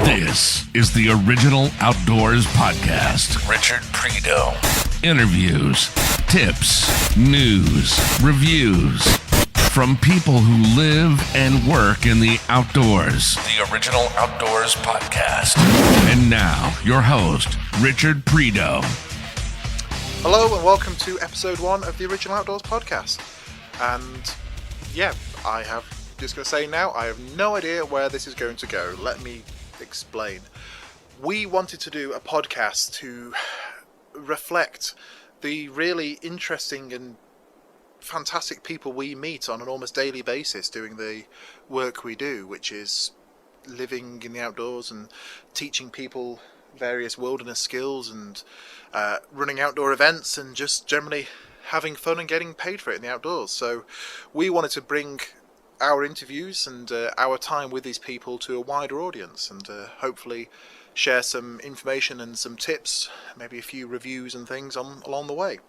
This is the Original Outdoors Podcast. Richard Predo. Interviews, tips, news, reviews from people who live and work in the outdoors. The Original Outdoors Podcast. And now, your host, Richard Predo. Hello and welcome to episode 1 of the Original Outdoors Podcast. And yeah, I have no idea where this is going to go. Let me explain. We wanted to do a podcast to reflect the really interesting and fantastic people we meet on an almost daily basis doing the work we do, which is living in the outdoors and teaching people various wilderness skills and running outdoor events and just generally having fun and getting paid for it in the outdoors. So we wanted to bring our interviews and our time with these people to a wider audience and hopefully share some information and some tips, maybe a few reviews and things along the way.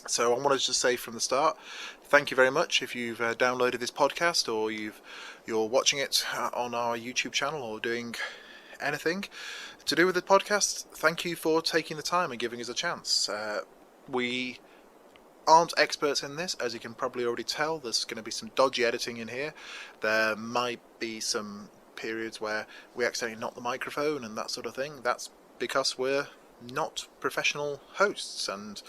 So I wanted to say from the start, thank you very much if you've downloaded this podcast or you're watching it on our YouTube channel or doing anything to do with the podcast. Thank you for taking the time and giving us a chance. We aren't experts in this, as you can probably already tell. There's going to be some dodgy editing in here. There might be some periods where we accidentally knock the microphone and that sort of thing. That's because we're not professional hosts, and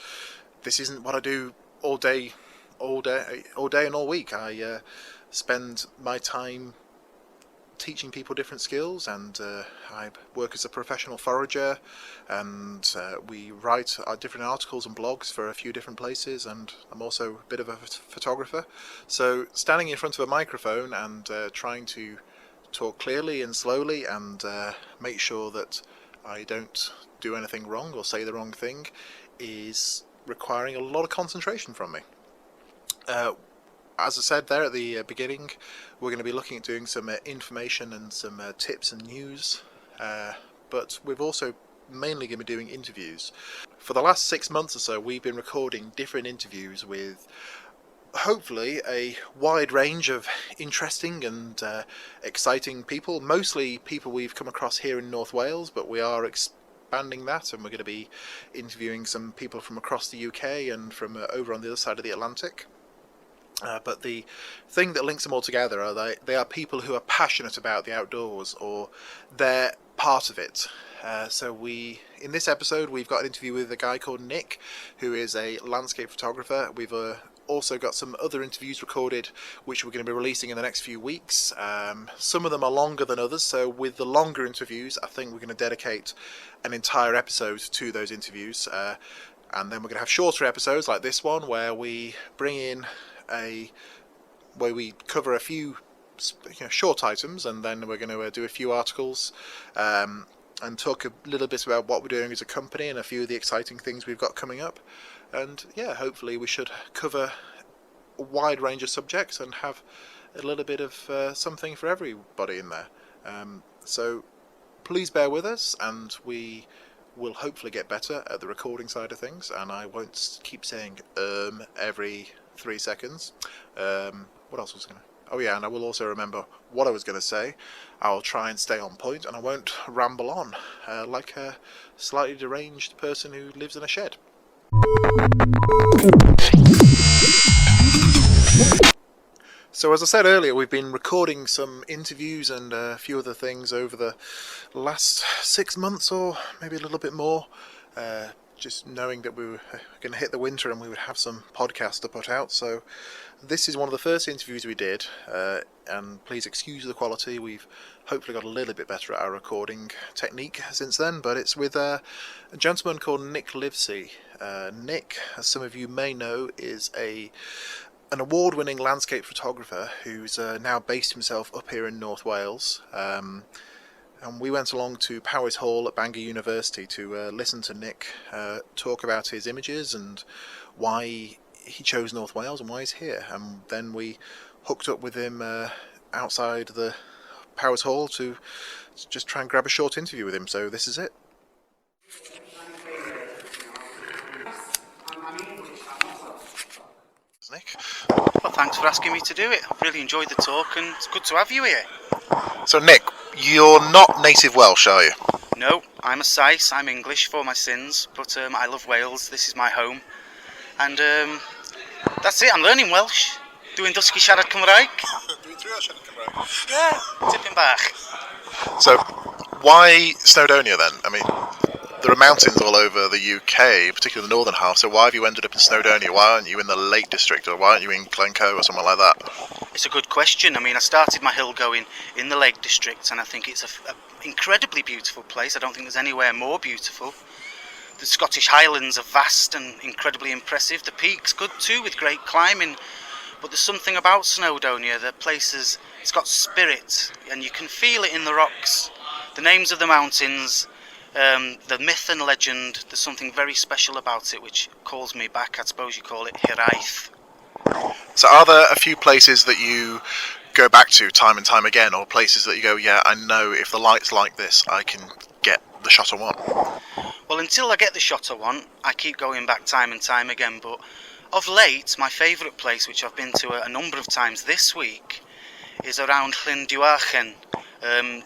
this isn't what I do all day and all week. I spend my time teaching people different skills, and I work as a professional forager, and we write different articles and blogs for a few different places, and I'm also a bit of a photographer. So standing in front of a microphone and trying to talk clearly and slowly and make sure that I don't do anything wrong or say the wrong thing is requiring a lot of concentration from me. As I said there at the beginning, we're going to be looking at doing some information and some tips and news, but we're also mainly going to be doing interviews. For the last 6 months or so, we've been recording different interviews with hopefully a wide range of interesting and exciting people, mostly people we've come across here in North Wales, but we are expanding that, and we're going to be interviewing some people from across the UK and from over on the other side of the Atlantic. But the thing that links them all together are they are people who are passionate about the outdoors, or they're part of it. So in this episode we've got an interview with a guy called Nick, who is a landscape photographer. We've also got some other interviews recorded which we're going to be releasing in the next few weeks. Some of them are longer than others, so with the longer interviews I think we're going to dedicate an entire episode to those interviews, and then we're going to have shorter episodes like this one where we bring in where we cover a few short items, and then we're going to do a few articles and talk a little bit about what we're doing as a company and a few of the exciting things we've got coming up. And yeah, hopefully we should cover a wide range of subjects and have a little bit of something for everybody in there. So please bear with us, and we will hopefully get better at the recording side of things, and I won't keep saying every 3 seconds. What else was I going to... Oh yeah, and I will also remember what I was going to say. I'll try and stay on point, and I won't ramble on like a slightly deranged person who lives in a shed. So as I said earlier, we've been recording some interviews and a few other things over the last 6 months, or maybe a little bit more, just knowing that we were going to hit the winter and we would have some podcasts to put out. So this is one of the first interviews we did, and please excuse the quality. We've hopefully got a little bit better at our recording technique since then, but it's with a gentleman called Nick Livesey. Nick, as some of you may know, is an award-winning landscape photographer who's now based himself up here in North Wales. And we went along to Powys Hall at Bangor University to listen to Nick talk about his images and why he chose North Wales and why he's here. And then we hooked up with him outside the Powys Hall to just try and grab a short interview with him. So this is it. Nick. Well, thanks for asking me to do it. I've really enjoyed the talk, and it's good to have you here. So Nick, you're not native Welsh, are you? No, I'm a Sais, I'm English for my sins, but I love Wales, this is my home. And that's it, I'm learning Welsh. Dwi'n dysgu siarad Cymraeg. Yeah, tipping back. So, why Snowdonia then? I mean, there are mountains all over the UK, particularly the northern half, so why have you ended up in Snowdonia? Why aren't you in the Lake District, or why aren't you in Glencoe or somewhere like that? It's a good question. I mean, I started my hill going in the Lake District, and I think it's an incredibly beautiful place. I don't think there's anywhere more beautiful. The Scottish Highlands are vast and incredibly impressive. The peak's good too, with great climbing. But there's something about Snowdonia, the place it's got spirit, and you can feel it in the rocks. The names of the mountains, the myth and legend, there's something very special about it which calls me back. I suppose you call it Hiraeth. So are there a few places that you go back to time and time again, or places that you go, yeah, I know if the light's like this, I can get the shot I want? Well, until I get the shot I want, I keep going back time and time again, but of late, my favourite place, which I've been to a number of times this week, is around Llyn-Duachen,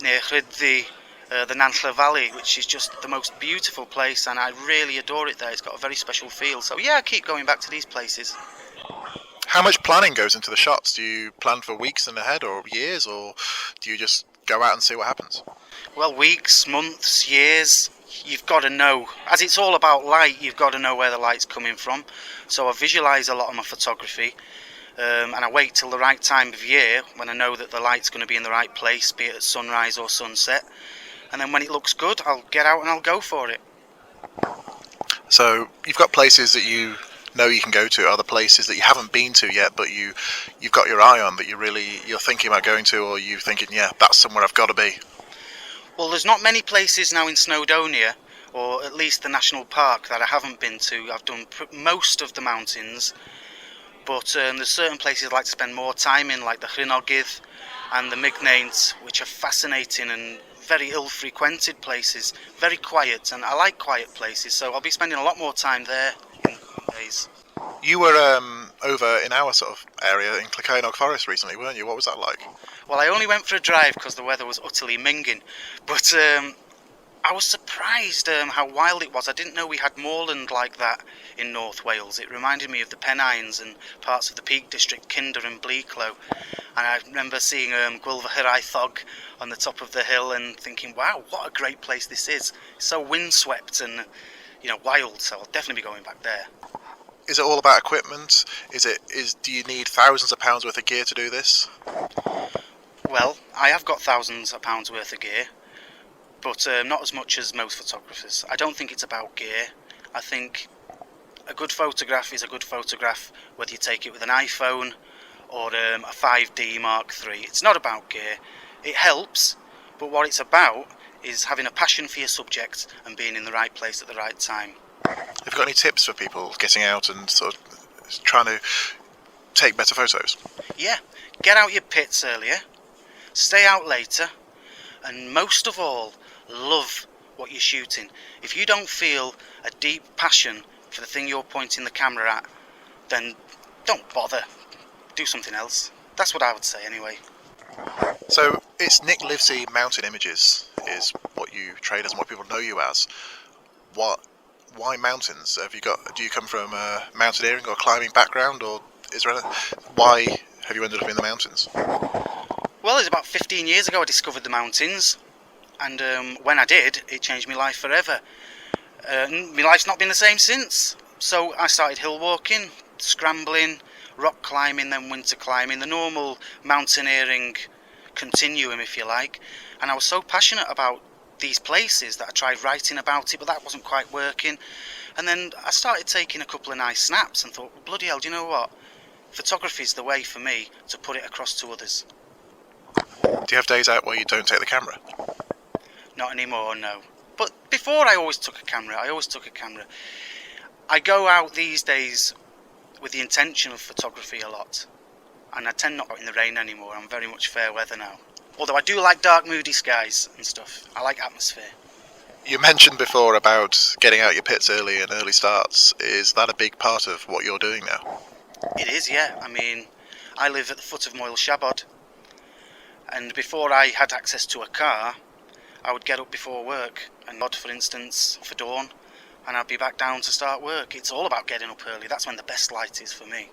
near Rhyddi, the Nantlle Valley, which is just the most beautiful place, and I really adore it there. It's got a very special feel, so yeah, I keep going back to these places. How much planning goes into the shots? Do you plan for weeks in ahead, or years, or do you just go out and see what happens? Well, weeks, months, years. You've got to know, as it's all about light, you've got to know where the light's coming from. So I visualise a lot of my photography, and I wait till the right time of year when I know that the light's going to be in the right place, be it at sunrise or sunset. And then when it looks good, I'll get out and I'll go for it. So you've got places that you know you can go to, other places that you haven't been to yet, but you've got your eye on, that you're thinking about going to, or you're thinking, yeah, that's somewhere I've got to be. Well, there's not many places now in Snowdonia, or at least the national park, that I haven't been to. I've done most of the mountains, but there's certain places I'd like to spend more time in, like the Llyn-Ogydd and the Mignaint, which are fascinating and very ill-frequented places, very quiet, and I like quiet places, so I'll be spending a lot more time there in days. You were over in our sort of area in Clerkennog Forest recently, weren't you? What was that like? Well, I only went for a drive because the weather was utterly minging, but I was surprised how wild it was. I didn't know we had moorland like that in North Wales. It reminded me of the Pennines and parts of the Peak District, Kinder and Bleaklow. And I remember seeing Gwylfa Hiraethog on the top of the hill and thinking, wow, what a great place this is. It's so windswept and, wild, so I'll definitely be going back there. Is it all about equipment? Do you need thousands of pounds worth of gear to do this? Well, I have got thousands of pounds worth of gear, but not as much as most photographers. I don't think it's about gear. I think a good photograph is a good photograph, whether you take it with an iPhone or a 5D Mark III. It's not about gear. It helps, but what it's about is having a passion for your subject and being in the right place at the right time. Have you got any tips for people getting out and sort of trying to take better photos? Yeah, get out your pits earlier, stay out later, and most of all, love what you're shooting. If you don't feel a deep passion for the thing you're pointing the camera at, then don't bother. Do something else. That's what I would say anyway. So it's Nick Livesey Mountain Images is what you trade as and what people know you as. Why mountains? Do you come from a mountaineering or climbing background, or why have you ended up in the mountains? Well, it's about 15 years ago I discovered the mountains, and when I did, it changed my life forever. My life's not been the same since. So I started hill walking, scrambling, rock climbing, then winter climbing, the normal mountaineering continuum, if you like. And I was so passionate about these places that I tried writing about it, but that wasn't quite working. And then I started taking a couple of nice snaps and thought, well, bloody hell, do you know what? Photography's the way for me to put it across to others. Do you have days out where you don't take the camera? Not anymore, no. But before I always took a camera. I go out these days with the intention of photography a lot. And I tend not to go out in the rain anymore. I'm very much fair weather now. Although I do like dark, moody skies and stuff. I like atmosphere. You mentioned before about getting out your pits early and early starts. Is that a big part of what you're doing now? It is, yeah. I mean, I live at the foot of Moel Shabod. And before I had access to a car, I would get up before work and nod, for instance, for dawn, and I'd be back down to start work. It's all about getting up early. That's when the best light is for me.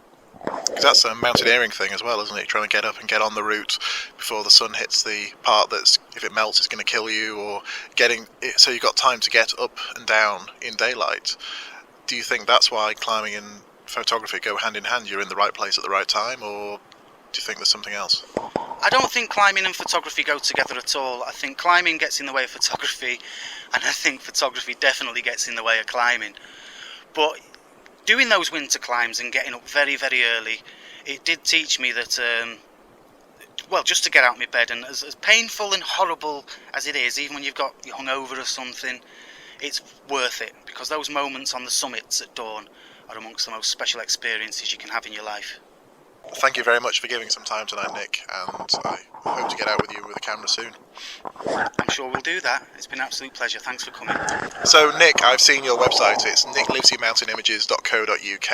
That's a mountaineering thing as well, isn't it? Trying to get up and get on the route before the sun hits the part that's, if it melts, it's going to kill you, or getting it so you've got time to get up and down in daylight. Do you think that's why climbing and photography go hand in hand? You're in the right place at the right time, or do you think there's something else? I don't think climbing and photography go together at all. I think climbing gets in the way of photography, and I think photography definitely gets in the way of climbing. But doing those winter climbs and getting up very, very early, it did teach me that, just to get out of my bed, and as painful and horrible as it is, even when you're hungover or something, it's worth it, because those moments on the summits at dawn are amongst the most special experiences you can have in your life. Thank you very much for giving some time tonight, Nick, and I hope to get out with you with a camera soon. I'm sure we'll do that. It's been an absolute pleasure. Thanks for coming. So, Nick, I've seen your website. It's nickliveseymountainimages.co.uk,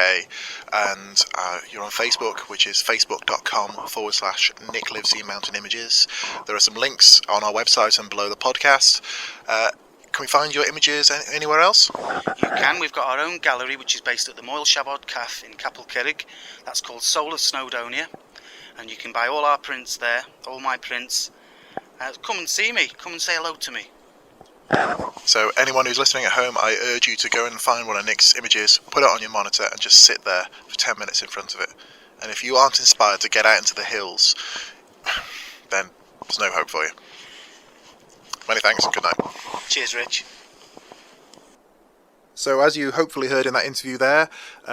and you're on Facebook, which is facebook.com/Nick Livesey Mountain Images. There are some links on our website and below the podcast. Can we find your images anywhere else? You can. We've got our own gallery, which is based at the Moyle Shabod Cafe in Capelcerrig. That's called Soul of Snowdonia, and you can buy all our prints there, all my prints. Come and see me. Come and say hello to me. So anyone who's listening at home, I urge you to go and find one of Nick's images, put it on your monitor, and just sit there for 10 minutes in front of it. And if you aren't inspired to get out into the hills, then there's no hope for you. Many thanks and good night. Cheers, Rich. So as you hopefully heard in that interview there,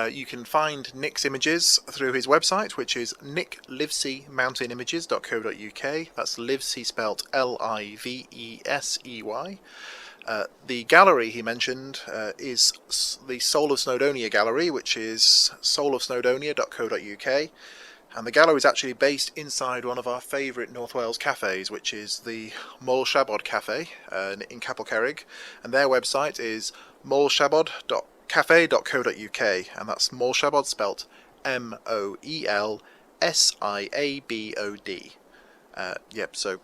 you can find Nick's images through his website, which is nickliveseymountainimages.co.uk. That's Livesey spelt Livesey. The gallery he mentioned is the Soul of Snowdonia gallery, which is soulofsnowdonia.co.uk. And the gallery is actually based inside one of our favourite North Wales cafes, which is the Moyle Shabod Cafe in Capelcerrig. And their website is moyleshabod.cafe.co.uk, and that's Moyle Shabod spelt MOELSIABOD. So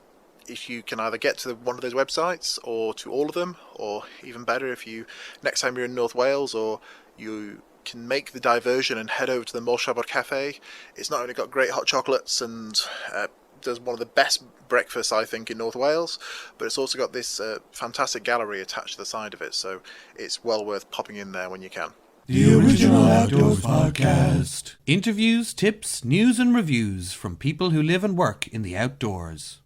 if you can either get to one of those websites or to all of them, or even better, if you next time you're in North Wales, or you can make the diversion and head over to the Moyle Shabod Cafe. It's not only got great hot chocolates and does one of the best breakfasts, I think, in North Wales, but it's also got this fantastic gallery attached to the side of it, so it's well worth popping in there when you can. The Original Outdoors Podcast. Interviews, tips, news and reviews from people who live and work in the outdoors.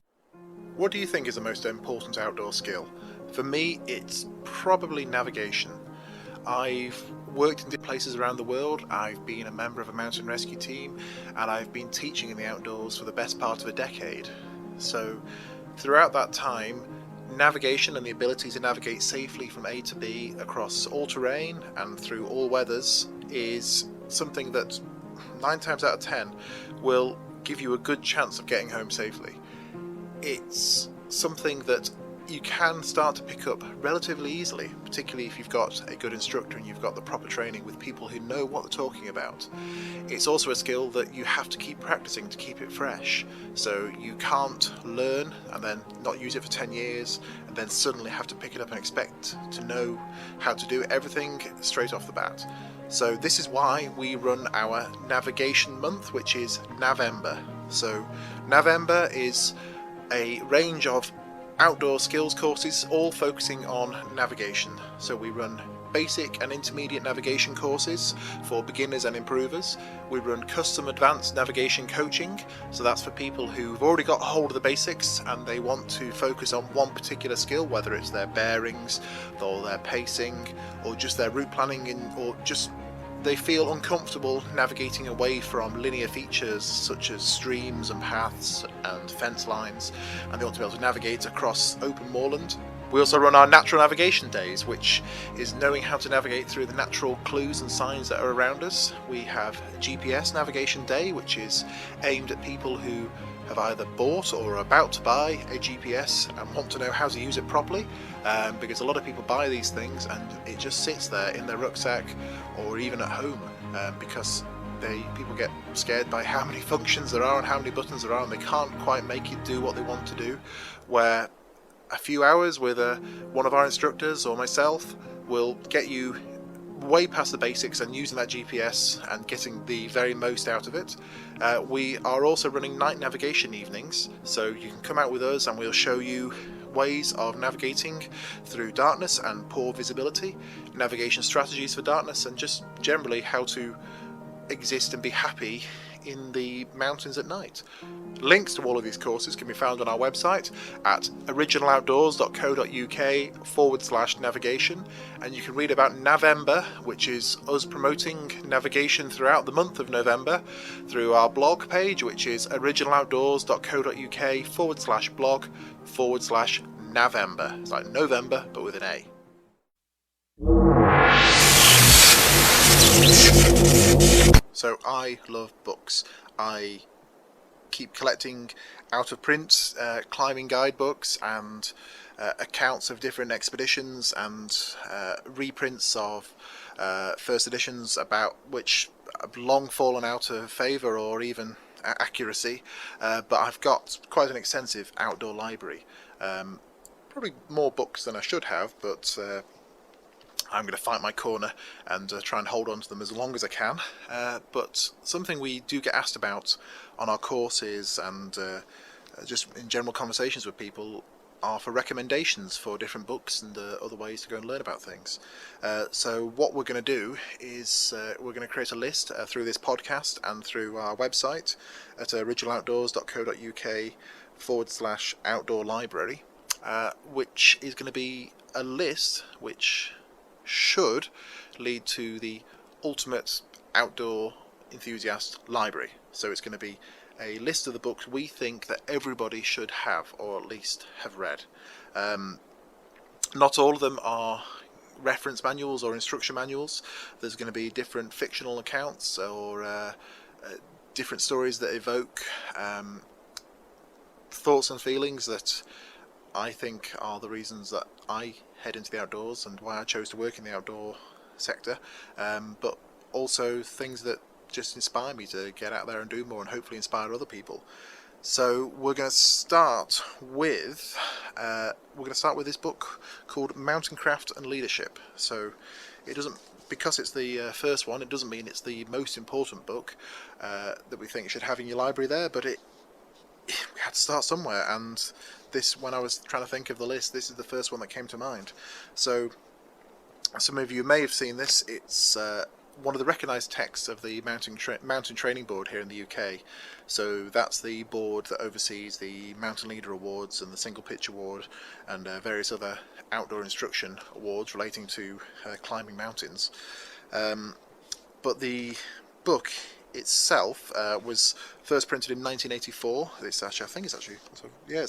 What do you think is the most important outdoor skill? For me, it's probably navigation. I've worked in different places around the world, I've been a member of a mountain rescue team, and I've been teaching in the outdoors for the best part of a decade. So throughout that time, navigation and the ability to navigate safely from A to B across all terrain and through all weathers is something that 9 times out of 10 will give you a good chance of getting home safely. It's something that you can start to pick up relatively easily, particularly if you've got a good instructor and you've got the proper training with people who know what they're talking about. It's also a skill that you have to keep practicing to keep it fresh, so you can't learn and then not use it for 10 years and then suddenly have to pick it up and expect to know how to do everything straight off the bat. So this is why we run our navigation month, which is November. So November is a range of outdoor skills courses, all focusing on navigation. So we run basic and intermediate navigation courses for beginners and improvers. We run custom advanced navigation coaching, so that's for people who've already got hold of the basics and they want to focus on one particular skill, whether it's their bearings or their pacing or just their route planning, or just they feel uncomfortable navigating away from linear features such as streams and paths and fence lines, and they want to be able to navigate across open moorland. We also run our natural navigation days, which is knowing how to navigate through the natural clues and signs that are around us. We have a GPS navigation day, which is aimed at people who have either bought or are about to buy a GPS and want to know how to use it properly, because a lot of people buy these things and it just sits there in their rucksack or even at home because People get scared by how many functions there are and how many buttons there are, and they can't quite make it do what they want to do. Where a few hours with one of our instructors or myself will get you way past the basics and using that GPS and getting the very most out of it. We are also running night navigation evenings, so you can come out with us and we'll show you ways of navigating through darkness and poor visibility, navigation strategies for darkness, and just generally how to exist and be happy in the mountains at night. Links to all of these courses can be found on our website at originaloutdoors.co.uk/navigation, and you can read about Navember, which is us promoting navigation throughout the month of November, through our blog page, which is originaloutdoors.co.uk/blog/Navember. It's like November but with an A. So I love books. I keep collecting out of print climbing guidebooks and accounts of different expeditions and reprints of first editions about which have long fallen out of favour or even accuracy, but I've got quite an extensive outdoor library. Probably more books than I should have, but I'm going to fight my corner and try and hold on to them as long as I can. But something we do get asked about on our courses and just in general conversations with people are for recommendations for different books and other ways to go and learn about things. So what we're going to do is we're going to create a list through this podcast and through our website at originaloutdoors.co.uk/outdoor library, which is going to be a list which should lead to the ultimate outdoor enthusiast library. So it's going to be a list of the books we think that everybody should have, or at least have read. Not all of them are reference manuals or instruction manuals. There's going to be different fictional accounts or different stories that evoke thoughts and feelings that I think are the reasons that I head into the outdoors and why I chose to work in the outdoor sector, but also things that just inspire me to get out there and do more and hopefully inspire other people. So we're going to start with this book called Mountain Craft and Leadership. So it doesn't, because it's the first one, it doesn't mean it's the most important book that we think you should have in your library there, but we had to start somewhere, and this, when I was trying to think of the list, this is the first one that came to mind. So some of you may have seen this. It's one of the recognised texts of the Mountain Training Board here in the UK. So that's the board that oversees the Mountain Leader Awards and the Single Pitch Award and various other outdoor instruction awards relating to climbing mountains. But the book itself was first printed in 1984. It's a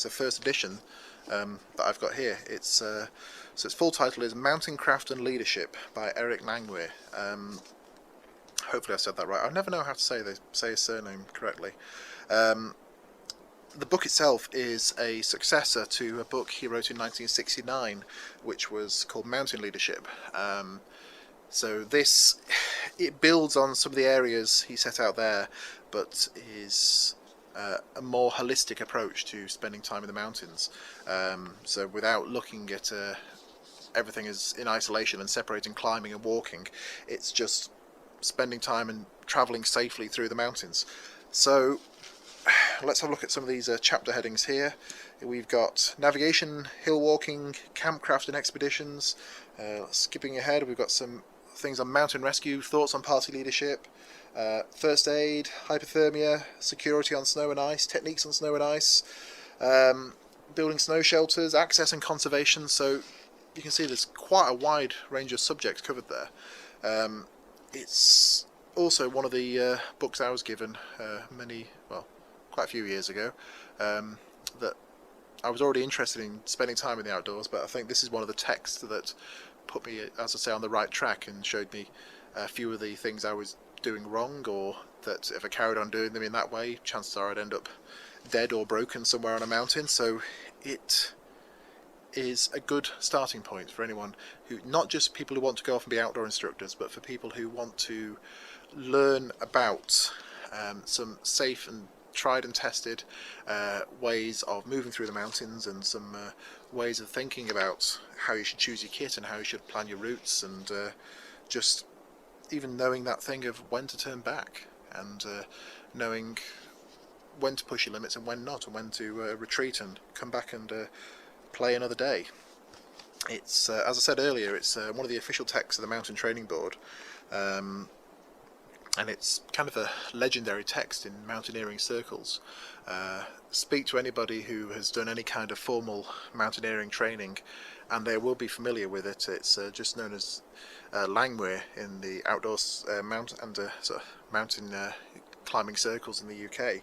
first edition that I've got here. So its full title is Mountain Craft and Leadership by Eric Langmuir. Hopefully I said that right. I never know how to say his surname correctly. The book itself is a successor to a book he wrote in 1969, which was called Mountain Leadership. So it builds on some of the areas he set out there, but is a more holistic approach to spending time in the mountains. So without looking at everything as in isolation and separating climbing and walking, it's just spending time and travelling safely through the mountains. So let's have a look at some of these chapter headings here. We've got navigation, hill walking, campcraft and expeditions. Skipping ahead, we've got some things on mountain rescue, thoughts on party leadership, first aid, hypothermia, security on snow and ice, techniques on snow and ice, building snow shelters, access and conservation. So you can see there's quite a wide range of subjects covered there. It's also one of the books I was given quite a few years ago, that I was already interested in spending time in the outdoors, but I think this is one of the texts that put me, as I say, on the right track and showed me a few of the things I was doing wrong, or that if I carried on doing them in that way, chances are I'd end up dead or broken somewhere on a mountain. So it is a good starting point for anyone who, not just people who want to go off and be outdoor instructors, but for people who want to learn about some safe and tried and tested ways of moving through the mountains, and some ways of thinking about how you should choose your kit and how you should plan your routes, and just even knowing that thing of when to turn back, and knowing when to push your limits and when not, and when to retreat and come back and play another day. It's as I said earlier, it's one of the official texts of the Mountain Training Board, and it's kind of a legendary text in mountaineering circles. Speak to anybody who has done any kind of formal mountaineering training and they will be familiar with it. It's just known as Langmuir in the outdoors mountain climbing circles in the UK.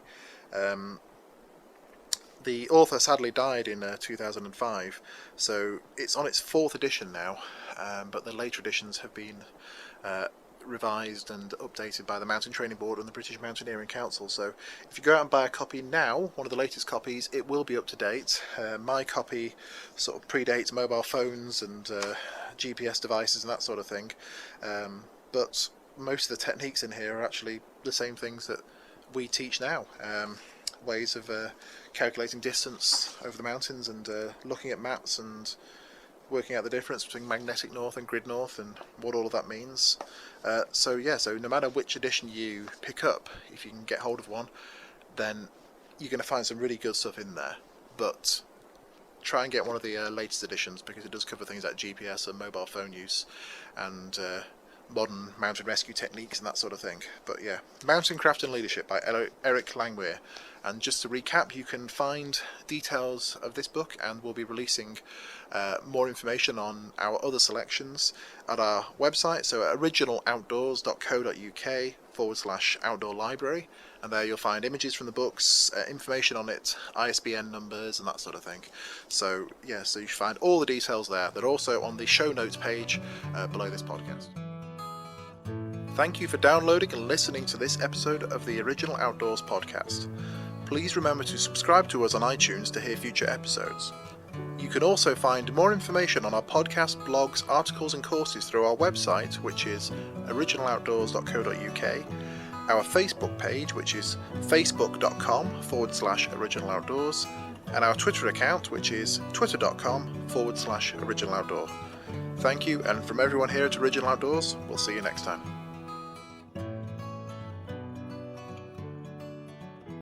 The author sadly died in 2005, so it's on its 4th edition now, but the later editions have been revised and updated by the Mountain Training Board and the British Mountaineering Council. So if you go out and buy a copy now, one of the latest copies, it will be up to date. My copy sort of predates mobile phones and GPS devices and that sort of thing, but most of the techniques in here are actually the same things that we teach now. Ways of calculating distance over the mountains and looking at maps and working out the difference between magnetic north and grid north and what all of that means. So no matter which edition you pick up, if you can get hold of one, then you're going to find some really good stuff in there. But try and get one of the latest editions, because it does cover things like GPS and mobile phone use and modern mountain rescue techniques and that sort of thing. But yeah, Mountain Craft and Leadership by Eric Langmuir. And just to recap, you can find details of this book, and we'll be releasing more information on our other selections at our website, so at originaloutdoors.co.uk/outdoor library, and there you'll find images from the books, information on it, ISBN numbers and that sort of thing. So yeah, so you find all the details there. They're also on the show notes page below this podcast. Thank you for downloading and listening to this episode of the Original Outdoors podcast. Please remember to subscribe to us on iTunes to hear future episodes. You can also find more information on our podcast, blogs, articles and courses through our website, which is originaloutdoors.co.uk, our Facebook page, which is facebook.com/originaloutdoors, and our Twitter account, which is twitter.com/originaloutdoor. Thank you, and from everyone here at Original Outdoors, we'll see you next time.